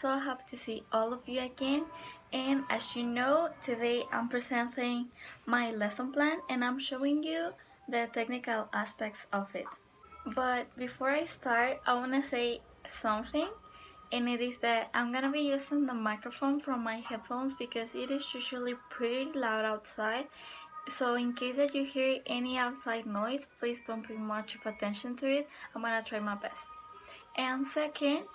so happy to see all of you again. And as you know, today I'm presenting my lesson plan and I'm showing you the technical aspects of it. But before I start, I want to say something, and it is that I'm gonna be using the microphone from my headphones because it is usually pretty loud outside. So in case that you hear any outside noise, please don't pay much of attention to it. I'm gonna try my best. And second,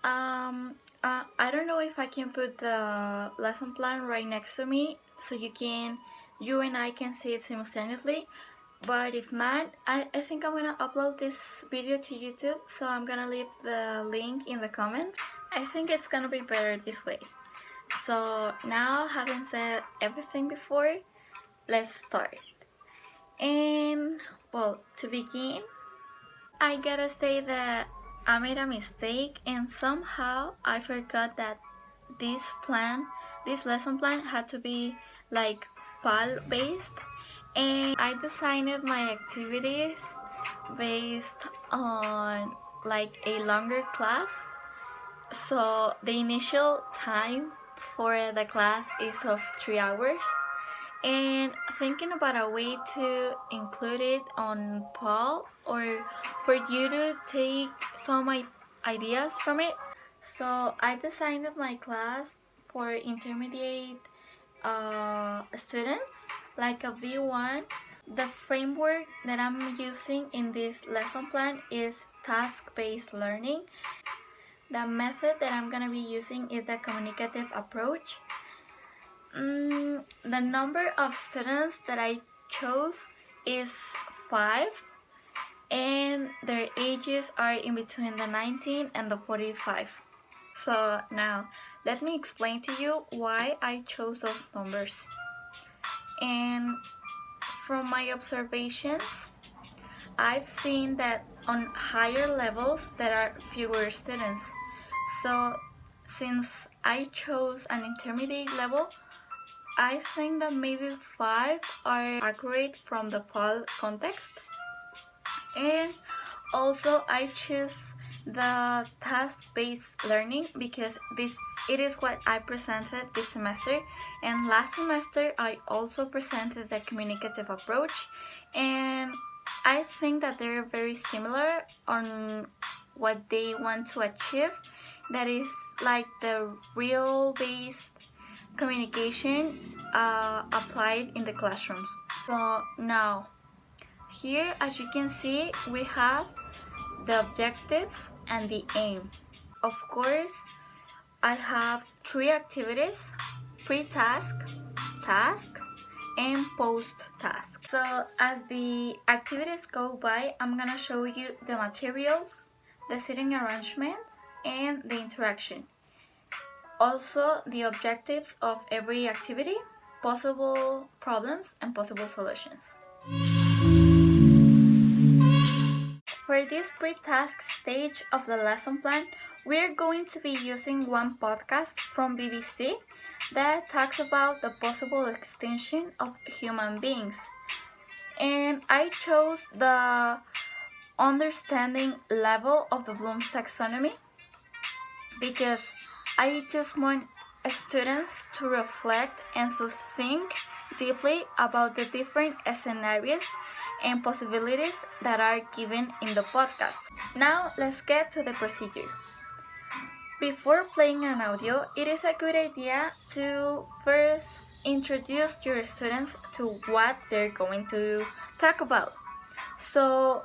I don't know if I can put the lesson plan right next to me so you and I can see it simultaneously. But if not, I think I'm gonna upload this video to YouTube, so I'm gonna leave the link in the comments. I think it's gonna be better this way. So now, having said everything before, let's start. And well, to begin, I gotta say that I made a mistake and somehow I forgot that this lesson plan had to be like PAL based, and I designed my activities based on like a longer class. So the initial time for the class is of 3 hours, and thinking about a way to include it on Paul or for you to take some ideas from it. So I designed my class for intermediate students, like a V1. The framework that I'm using in this lesson plan is task-based learning. The method that I'm gonna be using is the communicative approach. The number of students that I chose is 5, and their ages are in between the 19 and the 45. So now let me explain to you why I chose those numbers. And from my observations, I've seen that on higher levels there are fewer students. So since I chose an intermediate level, I think that maybe 5 are accurate from the PAL context. And also I choose the task-based learning because it is what I presented this semester, and last semester I also presented the communicative approach, and I think that they're very similar on what they want to achieve, that is like the real based communication applied in the classrooms. So now here, as you can see, we have the objectives and the aim. Of course, I have 3 activities: pre-task, task, and post-task. So as the activities go by, I'm gonna show you the materials, the seating arrangement, and the interaction. Also, the objectives of every activity, possible problems, and possible solutions. For this pre-task stage of the lesson plan, we're going to be using one podcast from BBC that talks about the possible extinction of human beings. And I chose the understanding level of the Bloom's taxonomy because I just want students to reflect and to think deeply about the different scenarios and possibilities that are given in the podcast. Now let's get to the procedure. Before playing an audio, it is a good idea to first introduce your students to what they're going to talk about. So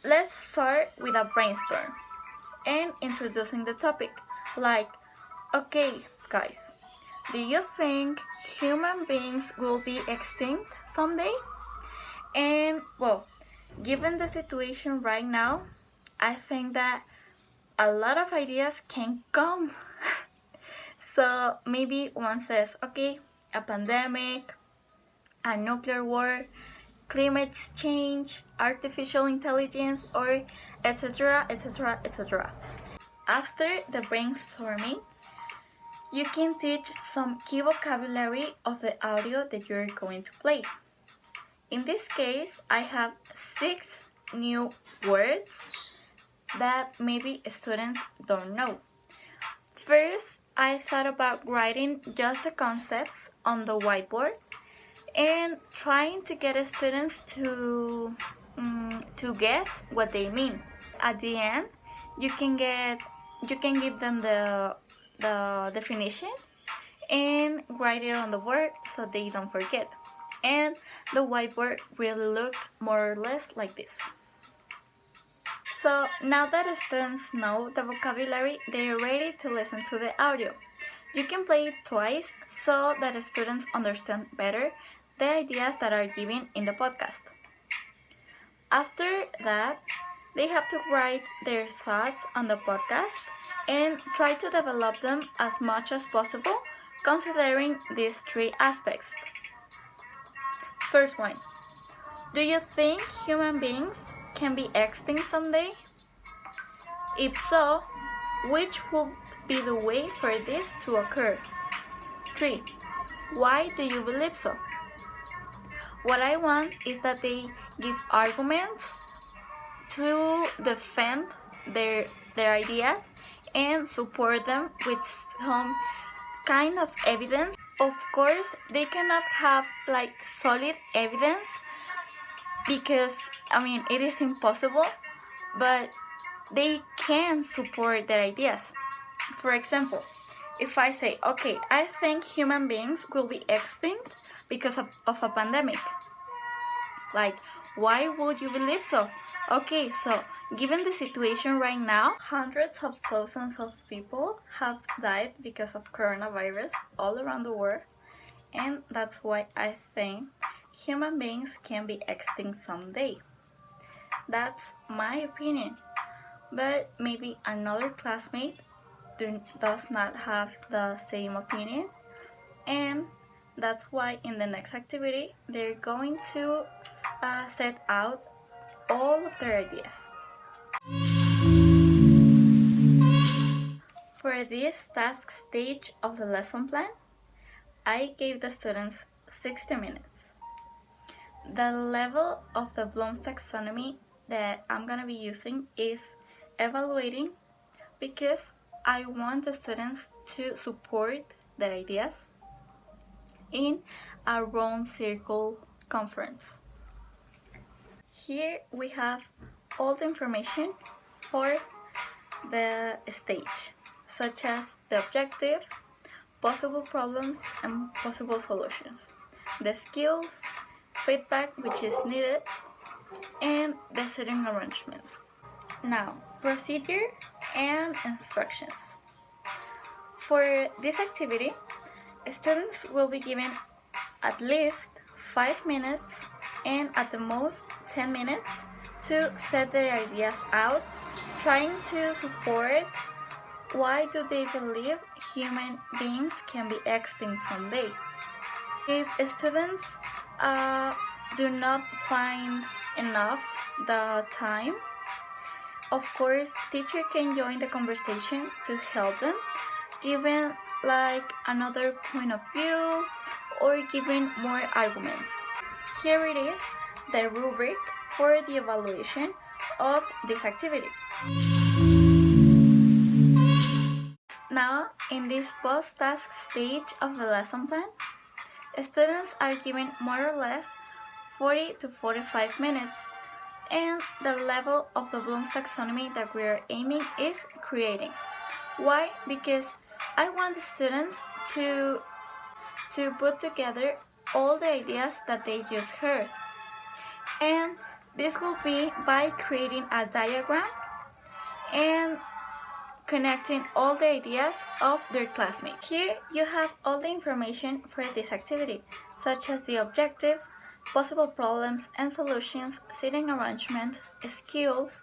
let's start with a brainstorm and introducing the topic. Like, okay guys, do you think human beings will be extinct someday? And well, given the situation right now, I think that a lot of ideas can come. So maybe one says, okay, a pandemic, a nuclear war, climate change, artificial intelligence, or etc, etc, etc. After the brainstorming, you can teach some key vocabulary of the audio that you're going to play. In this case, I have 6 new words that maybe students don't know. First, I thought about writing just the concepts on the whiteboard and trying to get students to guess what they mean. At the end, you can give them the definition and write it on the board so they don't forget. And the whiteboard will look more or less like this. So now that students know the vocabulary, they are ready to listen to the audio. You can play it twice so that students understand better the ideas that are given in the podcast. After that, they have to write their thoughts on the podcast and try to develop them as much as possible, considering these three aspects. First one, do you think human beings can be extinct someday? If so, which would be the way for this to occur? 3. Why do you believe so? What I want is that they give arguments to defend their ideas and support them with some kind of evidence. Of course, they cannot have like solid evidence because it is impossible, but they can support their ideas. For example, if I say, okay, I think human beings will be extinct because of a pandemic. Like, why would you believe so? Okay, so given the situation right now, hundreds of thousands of people have died because of coronavirus all around the world, and that's why I think human beings can be extinct someday. That's my opinion, but maybe another classmate does not have the same opinion, and that's why in the next activity they're going to set out all of their ideas. For this task stage of the lesson plan, I gave the students 60 minutes. The level of the Bloom's taxonomy that I'm going to be using is evaluating, because I want the students to support their ideas in a round circle conference. Here we have all the information for the stage, such as the objective, possible problems and possible solutions, the skills, feedback which is needed, and the seating arrangement. Now, procedure and instructions. For this activity, students will be given at least 5 minutes and at the most 10 minutes to set their ideas out, trying to support why do they believe human beings can be extinct someday. If students do not find enough the time, of course, teacher can join the conversation to help them, giving like another point of view or giving more arguments. Here it is, the rubric for the evaluation of this activity. Now, in this post-task stage of the lesson plan, students are given more or less 40 to 45 minutes, and the level of the Bloom's taxonomy that we are aiming is creating. Why? Because I want the students to put together all the ideas that they just heard, and this will be by creating a diagram and connecting all the ideas of their classmates. Here you have all the information for this activity, such as the objective, possible problems and solutions, seating arrangement, skills,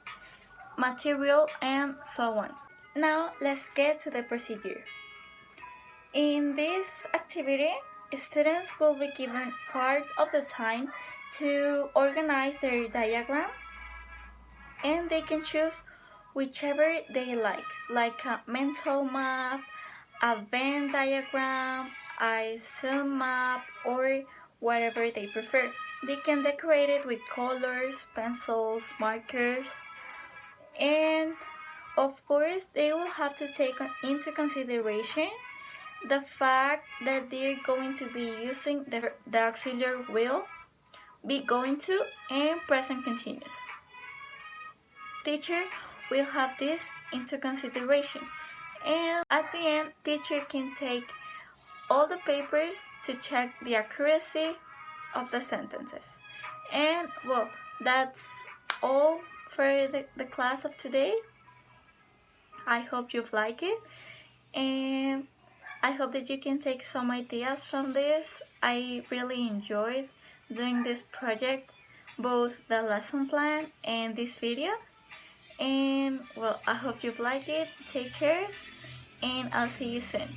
material, and so on. Now let's get to the procedure. In this activity, students will be given part of the time to organize their diagram, and they can choose whichever they like a mental map, a Venn diagram, a Zoom map, or whatever they prefer. They can decorate it with colors, pencils, markers, and Of course, they will have to take into consideration the fact that they're going to be using the auxiliary will, be going to, and present continuous. Teacher will have this into consideration, and at the end, teacher can take all the papers to check the accuracy of the sentences. And well, that's all for the class of today. I hope you've liked it, and I hope that you can take some ideas from this. I really enjoyed doing this project, both the lesson plan and this video. And well, I hope you've liked it. Take care, and I'll see you soon.